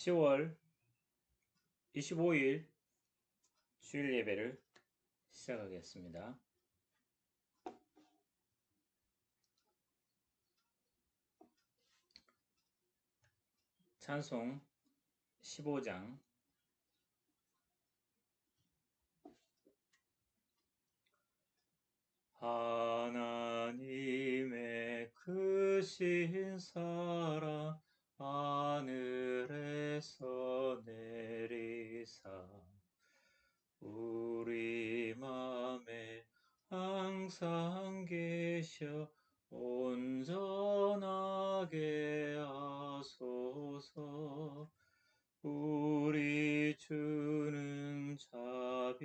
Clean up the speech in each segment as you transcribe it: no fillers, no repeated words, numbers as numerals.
10월 25일 주일 예배를 시작하겠습니다. 찬송 15장. 하나님의 크신 사랑 하늘에서 내리사 우리 맘에 항상 계셔 온전하게 하소서. 우리 주는 자비하사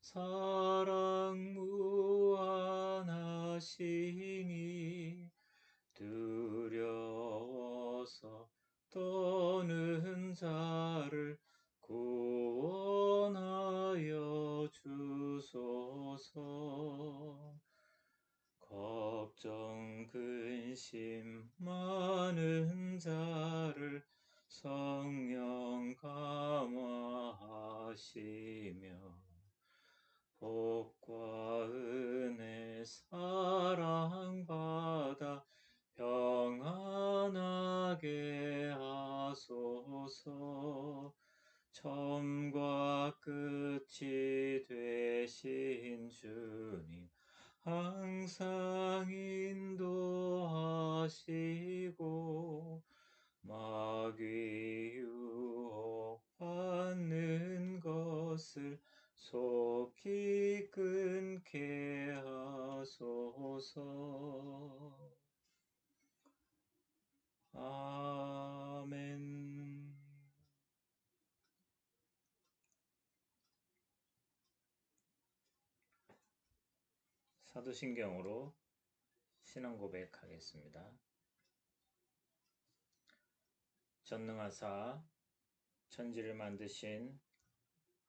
사랑 무한하시니 두려워서 떠는 자를 구원하여 주소서. 걱정 근심 많은 자를 성령 감화하시며 복과 은혜 사랑받아 평안하게 하소서. 처음과 끝이 되신 주님 항상 인도하시고 마귀 유혹받는 것을 속히 끊게 하소서. 아멘. 사도신경으로 신앙 고백하겠습니다. 전능하사 천지를 만드신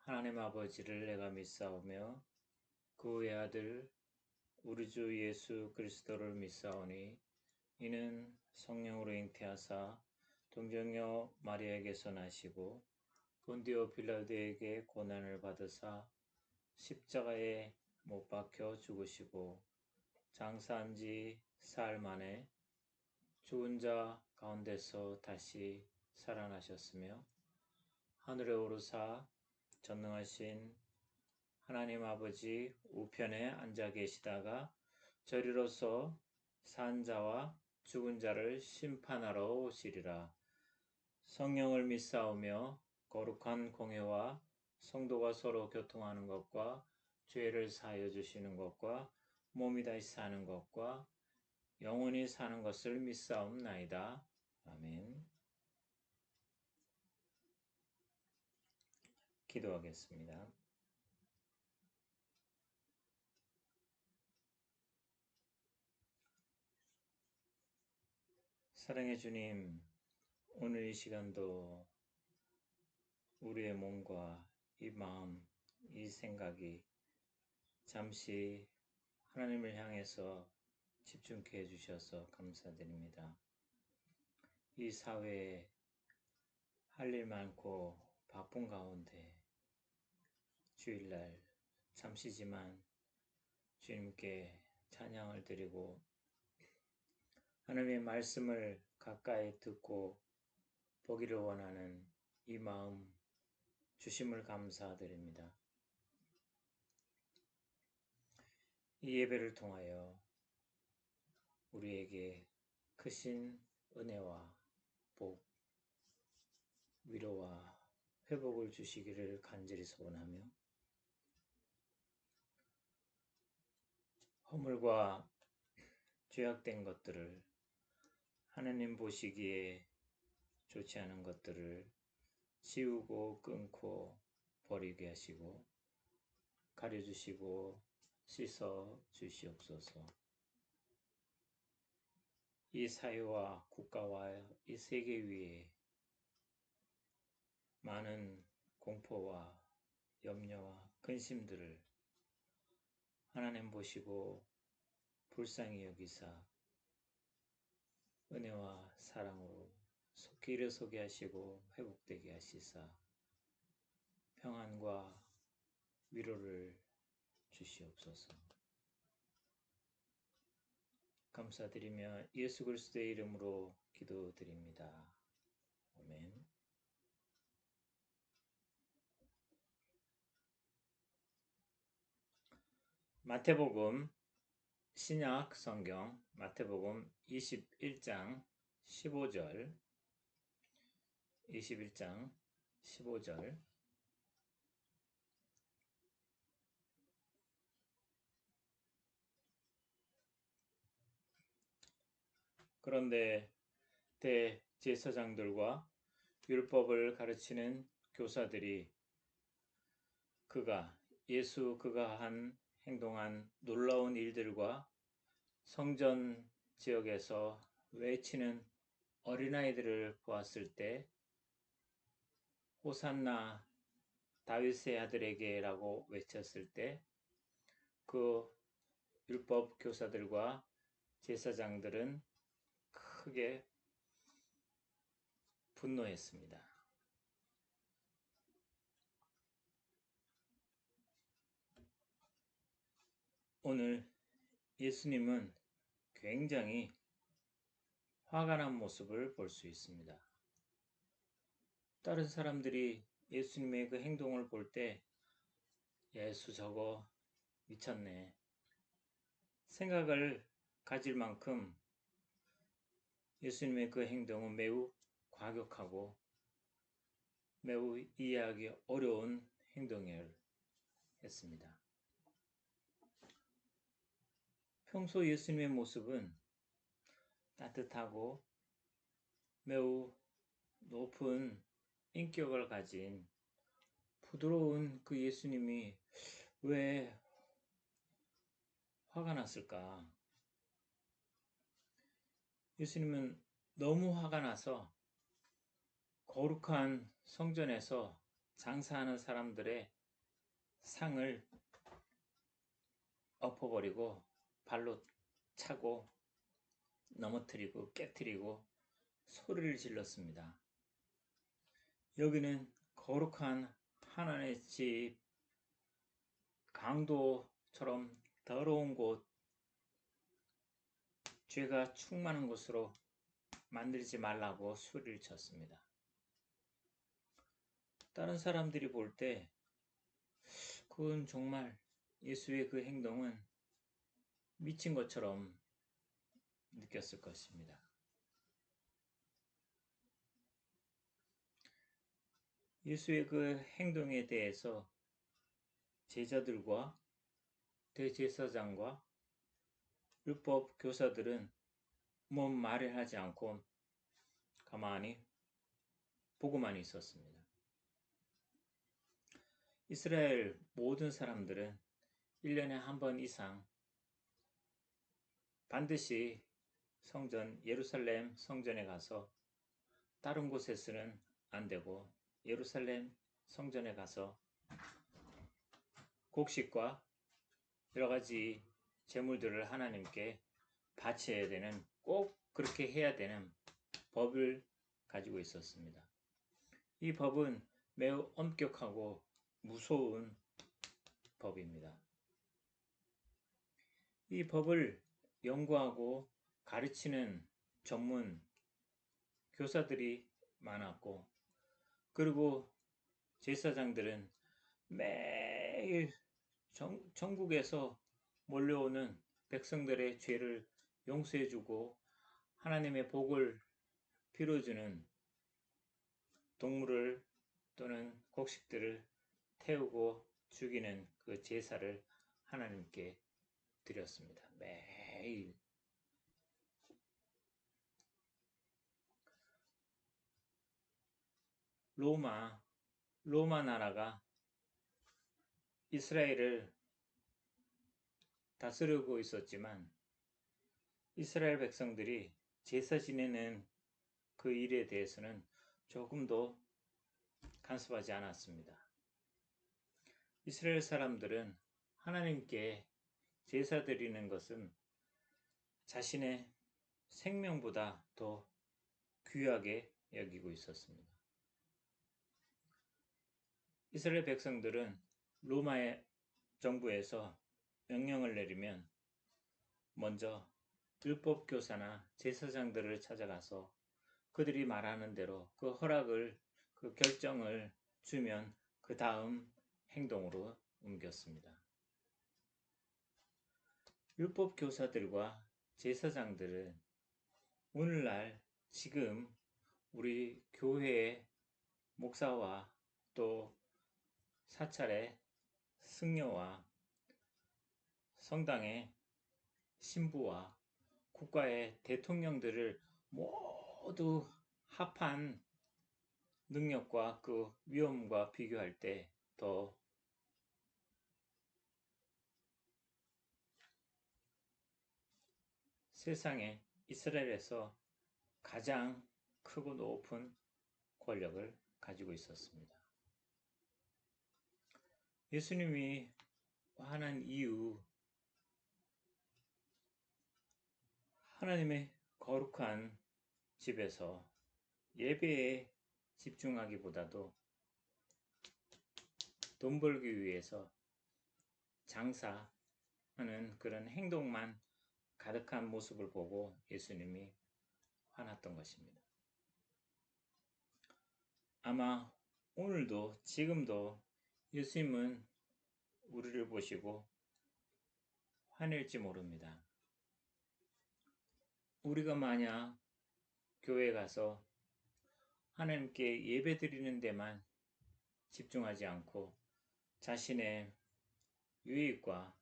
하나님 아버지를 내가 믿사오며 그 외아들 우리 주 예수 그리스도를 믿사오니 이는 성령으로 잉태하사 동정녀 마리아에게서 나시고 본디오 빌라도에게 고난을 받으사 십자가에 못 박혀 죽으시고 장사한 지 사흘 만에 죽은 자 가운데서 다시 살아나셨으며 하늘에 오르사 전능하신 하나님 아버지 우편에 앉아 계시다가 저리로서 산 자와 죽은 자를 심판하러 오시리라. 성령을 믿사오며 거룩한 공회와 성도가 서로 교통하는 것과 죄를 사하여 주시는 것과 몸이 다시 사는 것과 영원히 사는 것을 믿사옵나이다. 아멘. 기도하겠습니다. 사랑의 주님, 오늘 이 시간도 우리의 몸과 이 마음, 이 생각이 잠시 하나님을 향해서 집중케 해주셔서 감사드립니다. 이 사회에 할 일 많고 바쁜 가운데 주일날 잠시지만 주님께 찬양을 드리고 하나님의 말씀을 가까이 듣고 보기를 원하는 이 마음 주심을 감사드립니다. 이 예배를 통하여 우리에게 크신 은혜와 복, 위로와 회복을 주시기를 간절히 소원하며 허물과 죄악된 것들을 하나님 보시기에 좋지 않은 것들을 지우고 끊고 버리게 하시고 가려주시고 씻어 주시옵소서. 이 사회와 국가와 이 세계 위에 많은 공포와 염려와 근심들을 하나님 보시고 불쌍히 여기사 은혜와 사랑으로 속히 그 일어서게 하시고 회복되게 하시사 평안과 위로를 주시옵소서. 감사드리며 예수 그리스도의 이름으로 기도드립니다. 아멘. 마태복음 신약 성경 마태복음 21장 15절 21장 15절 그런데 대제사장들과 율법을 가르치는 교사들이 그가 행동한 놀라운 일들과 성전 지역에서 외치는 어린아이들을 보았을 때 호산나 다윗의 아들에게라고 외쳤을 때 그 율법 교사들과 제사장들은 크게 분노했습니다. 오늘 예수님은 굉장히 화가 난 모습을 볼 수 있습니다. 다른 사람들이 예수님의 그 행동을 볼 때 예수 저거 미쳤네 생각을 가질 만큼 예수님의 그 행동은 매우 과격하고 매우 이해하기 어려운 행동이었습니다. 평소 예수님의 모습은 따뜻하고 매우 높은 인격을 가진 부드러운 그 예수님이 왜 화가 났을까? 예수님은 너무 화가 나서 거룩한 성전에서 장사하는 사람들의 상을 엎어버리고 발로 차고 넘어뜨리고 깨뜨리고 소리를 질렀습니다. 여기는 거룩한 하나님의 집, 강도처럼 더러운 곳, 죄가 충만한 곳으로 만들지 말라고 소리를 쳤습니다. 다른 사람들이 볼 때 그건 정말 예수의 그 행동은 미친 것처럼 느꼈을 것입니다. 예수의 그 행동에 대해서 제자들과 대제사장과 율법 교사들은 뭔 말을 하지 않고 가만히 보고만 있었습니다. 이스라엘 모든 사람들은 1년에 한 번 이상 반드시 예루살렘 성전에 가서 다른 곳에서는 안 되고 예루살렘 성전에 가서 곡식과 여러 가지 제물들을 하나님께 바쳐야 되는, 꼭 그렇게 해야 되는 법을 가지고 있었습니다. 이 법은 매우 엄격하고 무서운 법입니다. 이 법을 연구하고 가르치는 전문 교사들이 많았고, 그리고 제사장들은 매일 전국에서 몰려오는 백성들의 죄를 용서해주고 하나님의 복을 빌어주는 동물을 또는 곡식들을 태우고 죽이는 그 제사를 하나님께 드렸습니다. 매일. 로마 나라가 이스라엘을 다스리고 있었지만 이스라엘 백성들이 제사 지내는 그 일에 대해서는 조금도 간섭하지 않았습니다. 이스라엘 사람들은 하나님께 제사 드리는 것은 자신의 생명보다 더 귀하게 여기고 있었습니다. 이스라엘 백성들은 로마의 정부에서 명령을 내리면 먼저 율법 교사나 제사장들을 찾아가서 그들이 말하는 대로 그 허락을, 그 결정을 주면 그 다음 행동으로 옮겼습니다. 율법 교사들과 제사장들은 오늘날 지금 우리 교회의 목사와 또 사찰의 승려와 성당의 신부와 국가의 대통령들을 모두 합한 능력과 그 위험과 비교할 때 더 세상에 이스라엘에서 가장 크고 높은 권력을 가지고 있었습니다. 예수님이 화난 이유, 하나님의 거룩한 집에서 예배에 집중하기보다도 돈 벌기 위해서 장사하는 그런 행동만 가득한 모습을 보고 예수님이 화났던 것입니다. 아마 오늘도 지금도 예수님은 우리를 보시고 화낼지 모릅니다. 우리가 만약 교회에 가서 하나님께 예배 드리는 데만 집중하지 않고 자신의 유익과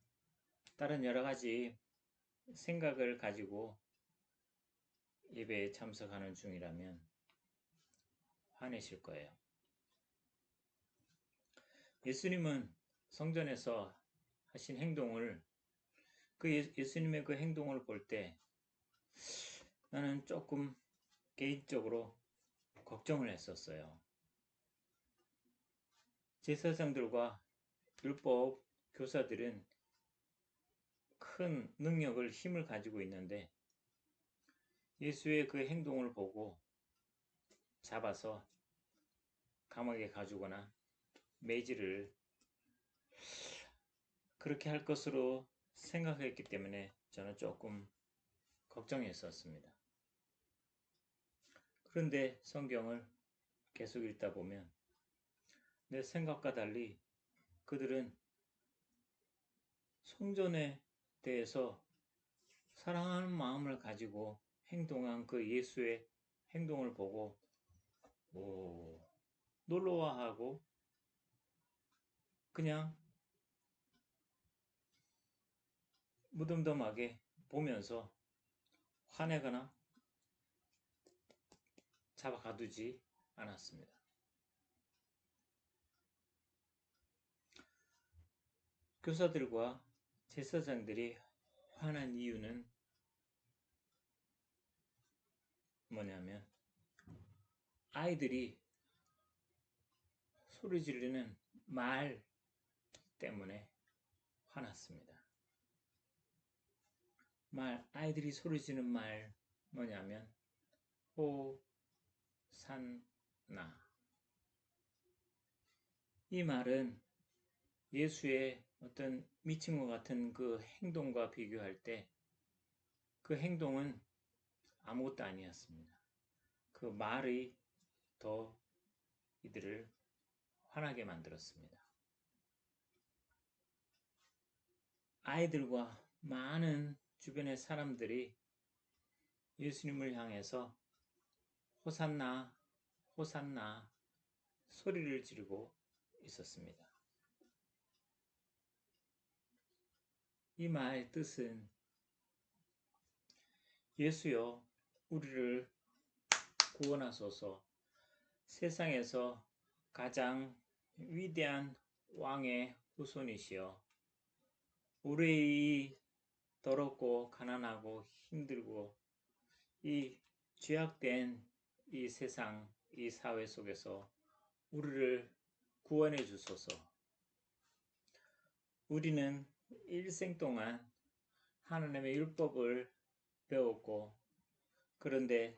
다른 여러 가지 생각을 가지고 예배에 참석하는 중이라면 화내실 거예요. 예수님은 성전에서 하신 행동을, 예수님의 그 행동을 볼 때 나는 조금 개인적으로 걱정을 했었어요. 제사장들과 율법 교사들은 큰 능력을, 힘을 가지고 있는데 예수의 그 행동을 보고 잡아서 감옥에 가두거나 매질을 그렇게 할 것으로 생각했기 때문에 저는 조금 걱정했었습니다. 그런데 성경을 계속 읽다 보면 내 생각과 달리 그들은 성전에 대해서 사랑하는 마음을 가지고 행동한 그 예수의 행동을 보고 놀라워하고 그냥 무덤덤하게 보면서 화내거나 잡아 가두지 않았습니다. 교사들과 제사장들이 화난 이유는 뭐냐면 아이들이 소리 지르는 말 때문에 화났습니다. 아이들이 소리 지르는 말 뭐냐면 호산나. 이 말은 예수의 어떤 미친 것 같은 그 행동과 비교할 때 그 행동은 아무것도 아니었습니다. 그 말이 더 이들을 화나게 만들었습니다. 아이들과 많은 주변의 사람들이 예수님을 향해서 호산나, 호산나 소리를 지르고 있었습니다. 이 말의 뜻은 예수여 우리를 구원하소서, 세상에서 가장 위대한 왕의 후손이시여 우리의 이 더럽고 가난하고 힘들고 이 죄악된 이 세상, 이 사회 속에서 우리를 구원해 주소서. 우리는 일생 동안 하나님의 율법을 배웠고 그런데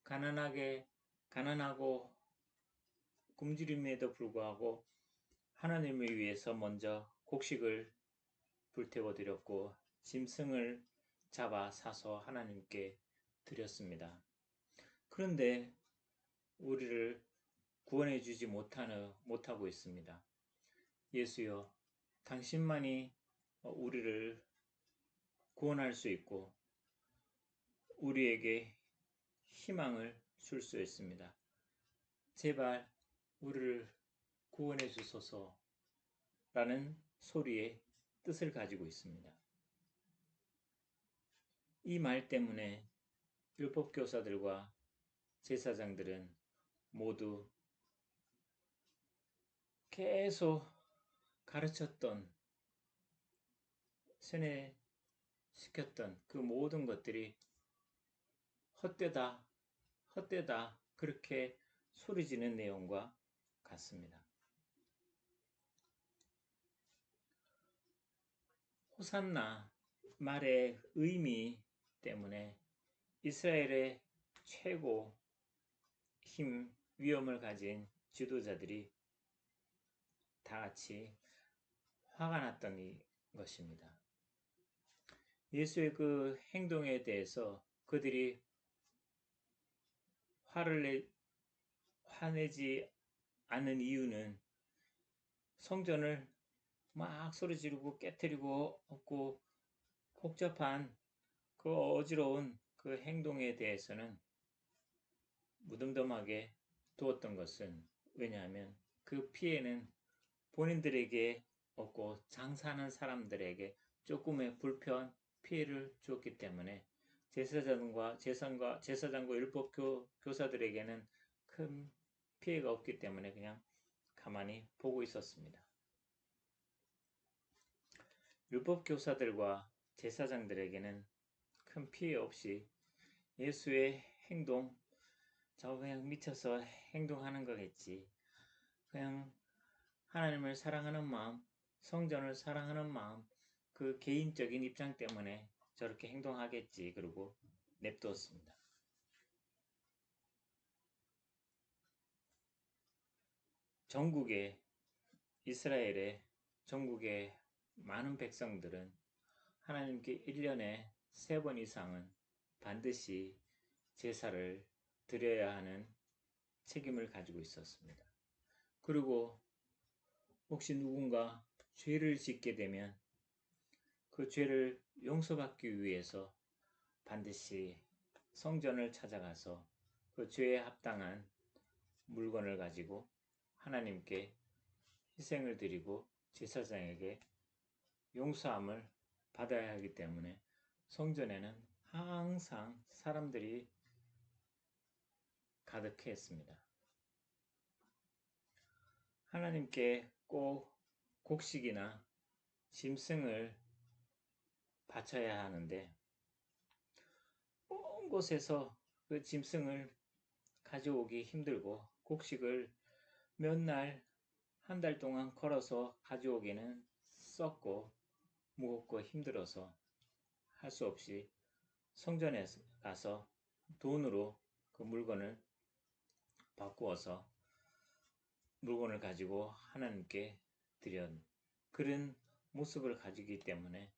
가난하게 가난하고 굶주림에도 불구하고 하나님을 위해서 먼저 곡식을 불태워 드렸고 짐승을 잡아 사서 하나님께 드렸습니다. 그런데 우리를 구원해 주지 못하고 있습니다. 예수여, 당신만이 우리를 구원할 수 있고 우리에게 희망을 줄 수 있습니다. 제발 우리를 구원해 주소서 라는 소리의 뜻을 가지고 있습니다. 이 말 때문에 율법교사들과 제사장들은 모두 계속 가르쳤던, 세뇌시켰던 그 모든 것들이 헛되다, 헛되다 그렇게 소리지는 내용과 같습니다. 호산나 말의 의미 때문에 이스라엘의 최고 위엄을 가진 지도자들이 다 같이 화가 났던 것입니다. 예수의 그 행동에 대해서 그들이 화내지 않는 이유는 성전을 막 소리 지르고 깨트리고 없고 복잡한 그 어지러운 그 행동에 대해서는 무덤덤하게 두었던 것은 왜냐하면 그 피해는 본인들에게 없고 장사하는 사람들에게 조금의 불편, 피해를 주었기 때문에 제사장과 율법 교사들에게는 큰 피해가 없기 때문에 그냥 가만히 보고 있었습니다. 율법 교사들과 제사장들에게는 큰 피해 없이 예수의 행동, 저 그냥 미쳐서 행동하는 거겠지. 그냥 하나님을 사랑하는 마음, 성전을 사랑하는 마음, 그 개인적인 입장 때문에 저렇게 행동하겠지. 그리고 냅두었습니다. 이스라엘의 전국의 많은 백성들은 하나님께 1년에 3번 이상은 반드시 제사를 드려야 하는 책임을 가지고 있었습니다. 그리고 혹시 누군가 죄를 짓게 되면 그 죄를 용서받기 위해서 반드시 성전을 찾아가서 그 죄에 합당한 물건을 가지고 하나님께 희생을 드리고 제사장에게 용서함을 받아야 하기 때문에 성전에는 항상 사람들이 가득했습니다. 하나님께 꼭 곡식이나 짐승을 바쳐야 하는데 먼 곳에서 그 짐승을 가져오기 힘들고 곡식을 몇 날, 한 달 동안 걸어서 가져오기는 썩고 무겁고 힘들어서 할 수 없이 성전에 가서 돈으로 그 물건을 바꾸어서 물건을 가지고 하나님께 드린 그런 모습을 가지기 때문에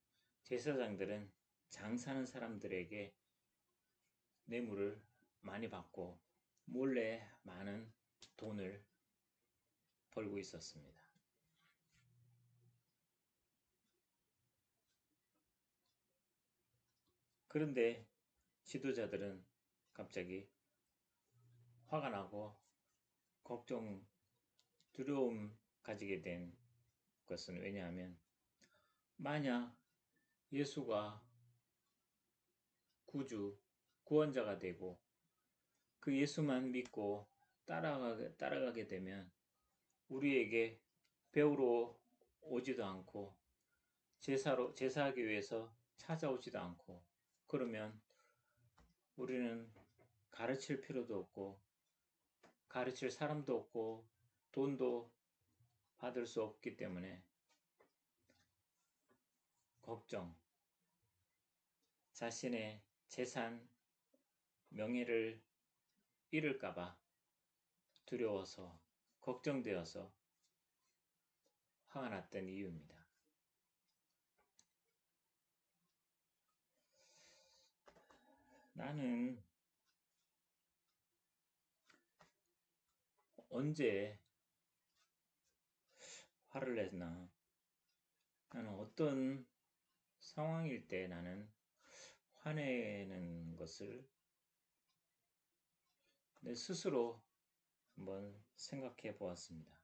제사장들은 장사하는 사람들에게 뇌물을 많이 받고 몰래 많은 돈을 벌고 있었습니다. 그런데 지도자들은 갑자기 화가 나고 걱정, 두려움 가지게 된 것은 왜냐하면 만약 예수가 구원자가 되고 그 예수만 믿고 따라가게 되면 우리에게 배우러 오지도 않고 제사하기 위해서 찾아오지도 않고 그러면 우리는 가르칠 필요도 없고 가르칠 사람도 없고 돈도 받을 수 없기 때문에 걱정, 자신의 재산, 명예를 잃을까봐 두려워서 걱정되어서 화가 났던 이유입니다. 나는 언제 화를 냈나? 나는 어떤 상황일 때 나는 화내는 것을 내 스스로 한번 생각해 보았습니다.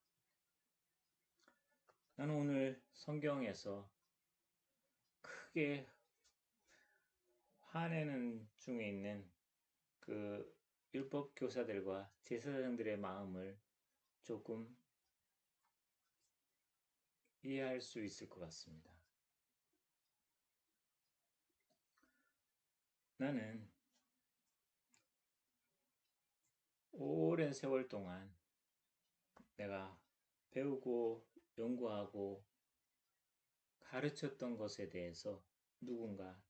나는 오늘 성경에서 크게 화내는 중에 있는 그 율법 교사들과 제사장들의 마음을 조금 이해할 수 있을 것 같습니다. 나는 오랜 세월 동안 내가 배우고 연구하고 가르쳤던 것에 대해서 누군가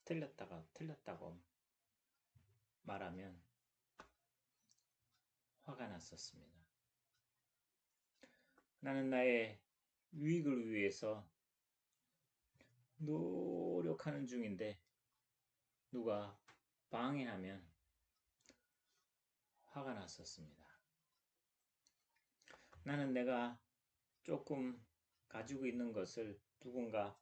틀렸다고 말하면 화가 났었습니다. 나는 나의 유익을 위해서 노력하는 중인데 누가 방해하면 화가 났었습니다. 나는 내가 조금 가지고 있는 것을 누군가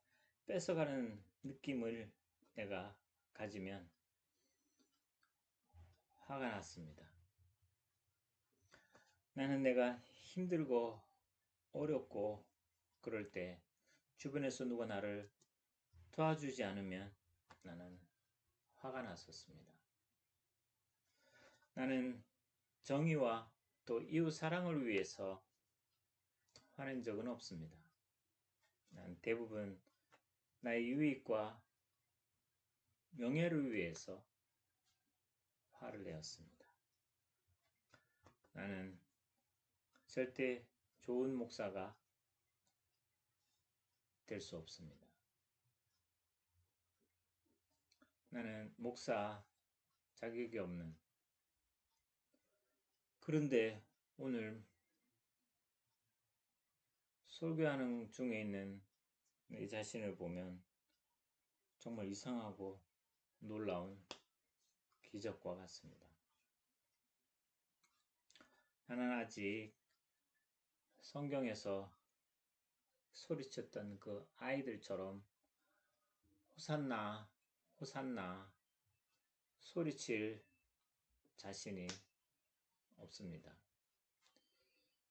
뺏어가는 느낌을 내가 가지면 화가 났습니다. 나는 내가 힘들고 어렵고 그럴 때 주변에서 누가 나를 도와주지 않으면 나는 화가 났었습니다. 나는 정의와 또 이웃 사랑을 위해서 화낸 적은 없습니다. 난 대부분 나의 유익과 명예를 위해서 화를 내었습니다. 나는 절대 좋은 목사가 될 수 없습니다. 나는 목사 자격이 없는, 그런데 오늘 설교하는 중에 있는 내 자신을 보면 정말 이상하고 놀라운 기적과 같습니다. 나는 아직 성경에서 소리쳤던 그 아이들처럼 호산나, 호산나 소리칠 자신이 없습니다.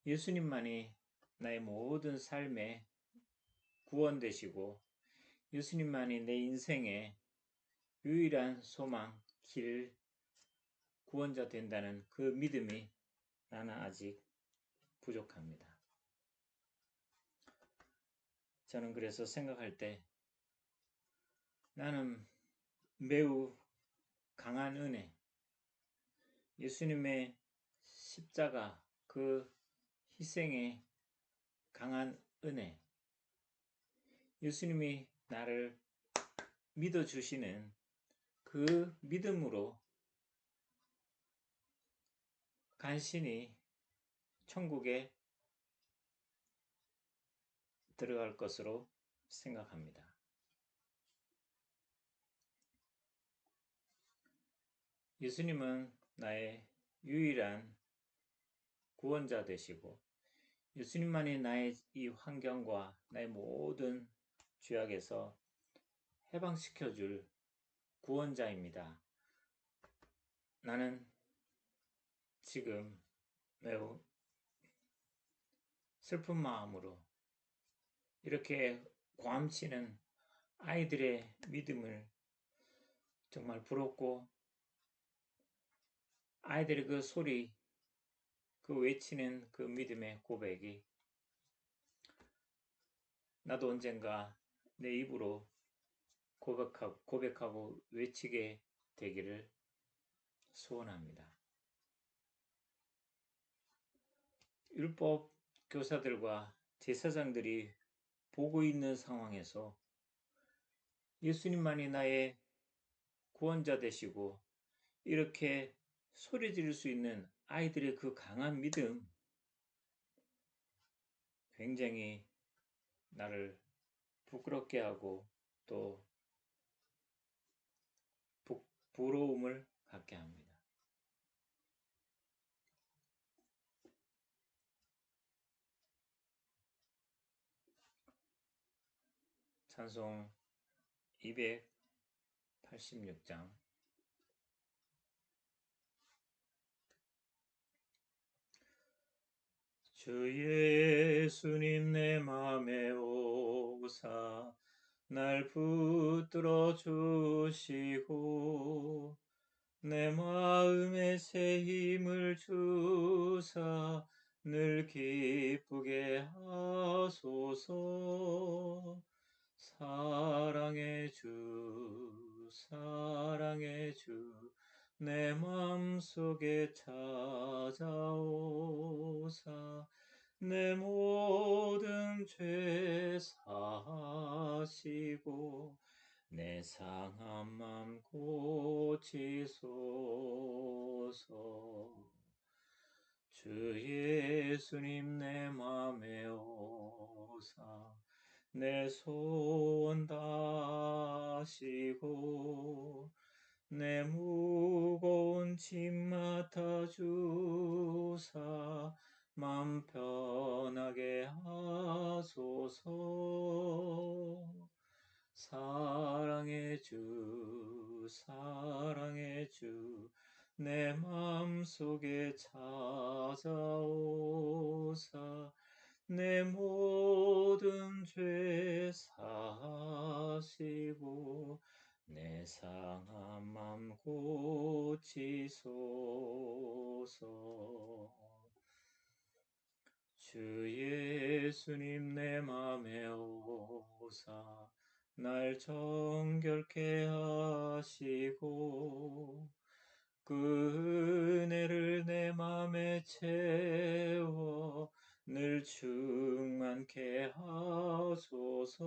예수님만이 나의 모든 삶의 구원 되시고 예수님만이 내 인생의 유일한 소망, 길, 구원자 된다는 그 믿음이 나는 아직 부족합니다. 저는 그래서 생각할 때 나는 매우 강한 은혜, 예수님의 십자가 그 희생의 강한 은혜, 예수님이 나를 믿어주시는 그 믿음으로 간신히 천국에 들어갈 것으로 생각합니다. 예수님은 나의 유일한 구원자 되시고 예수님만이 나의 이 환경과 나의 모든 죄악에서 해방시켜줄 구원자입니다. 나는 지금 매우 슬픈 마음으로 이렇게 고함치는 아이들의 믿음을 정말 부럽고 아이들의 그 소리, 그 외치는 그 믿음의 고백이 나도 언젠가 내 입으로 고백하고 외치게 되기를 소원합니다. 율법 교사들과 제사장들이 보고 있는 상황에서 예수님만이 나의 구원자 되시고 이렇게 소리 지를 수 있는 아이들의 그 강한 믿음, 굉장히 나를 부끄럽게 하고 또 부러움을 갖게 합니다. 찬송 286장. 주 예수님 내 맘에 오사 날 붙들어 주시고 내 마음에 새 힘을 주사 늘 기쁘게 하소서. 사랑의 주, 사랑의 주, 내 맘속에 찾아오사 내 모든 죄 사하시고 내 상한 맘 고치소서. 주 예수님 내 맘에 오사 내 소원 다시고 내 무거운 짐 맡아 주사 맘 편하게 하소서. 사랑의 주, 사랑의 주, 내 맘속에 찾아오사 내 모든 죄 사하시고 내 상한 맘 고치소서. 주 예수님 내 맘에 오사 날 정결케 하시고 그 은혜를 내 맘에 채워 늘 충만케 하소서.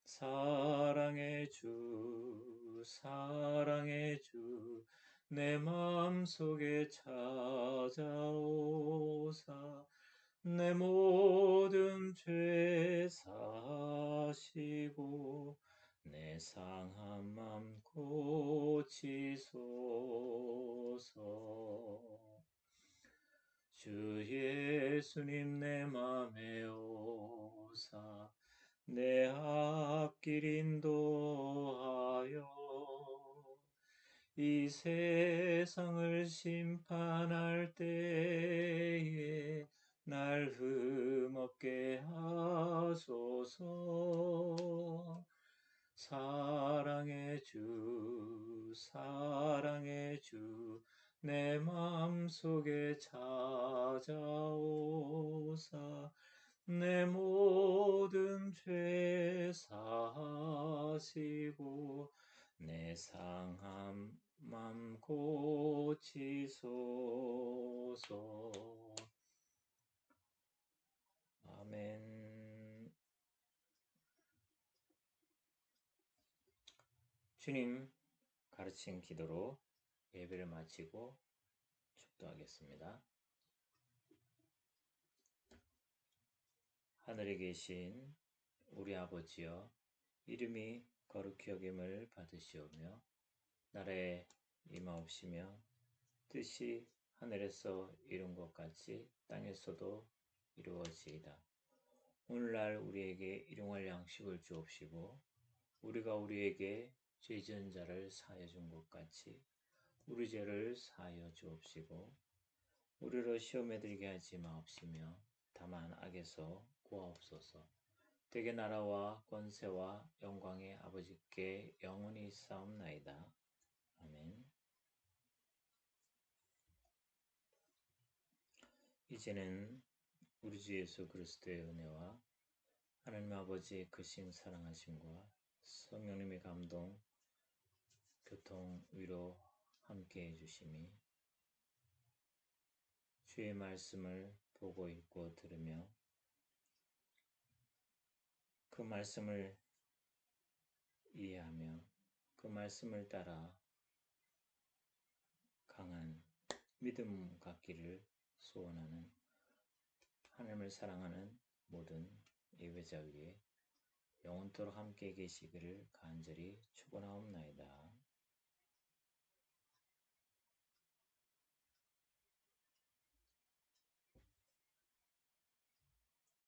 사랑의 주, 사랑의 주, 내 맘속에 찾아오사 내 모든 죄 사시고 내 상한 맘 고치소서. 주 예수님 내 맘에 오사 내 앞길 인도하여 이 세상을 심판할 때에 날 흠없게 하소서. 사랑의 주, 사랑의 주, 내 맘속에 찾아오사 내 모든 죄 사하시고 내 상한 맘 고치소서. 아멘. 주님 가르친 기도로 예배를 마치고 축도하겠습니다. 하늘에 계신 우리 아버지여, 이름이 거룩히 여김을 받으시오며 나라에 임하옵시며 뜻이 하늘에서 이룬 것 같이 땅에서도 이루어지이다. 오늘날 우리에게 일용할 양식을 주옵시고 우리가 우리에게 죄 지은 자를 사하여 준 것 같이 우리 죄를 사하여 주옵시고 우리를 시험에 들게 하지 마옵시며 다만 악에서 구하옵소서. 대개 나라와 권세와 영광의 아버지께 영원히 있사옵나이다. 아멘. 이제는 우리 주 예수 그리스도의 은혜와 하나님 아버지의 크신 사랑하심과 성령님의 감동, 교통, 위로 함께 해주심이 주의 말씀을 보고 읽고 들으며 그 말씀을 이해하며 그 말씀을 따라 강한 믿음 갖기를 소원하는 하나님을 사랑하는 모든 예배자 위에 영원토록 함께 계시기를 간절히 축원하옵나이다.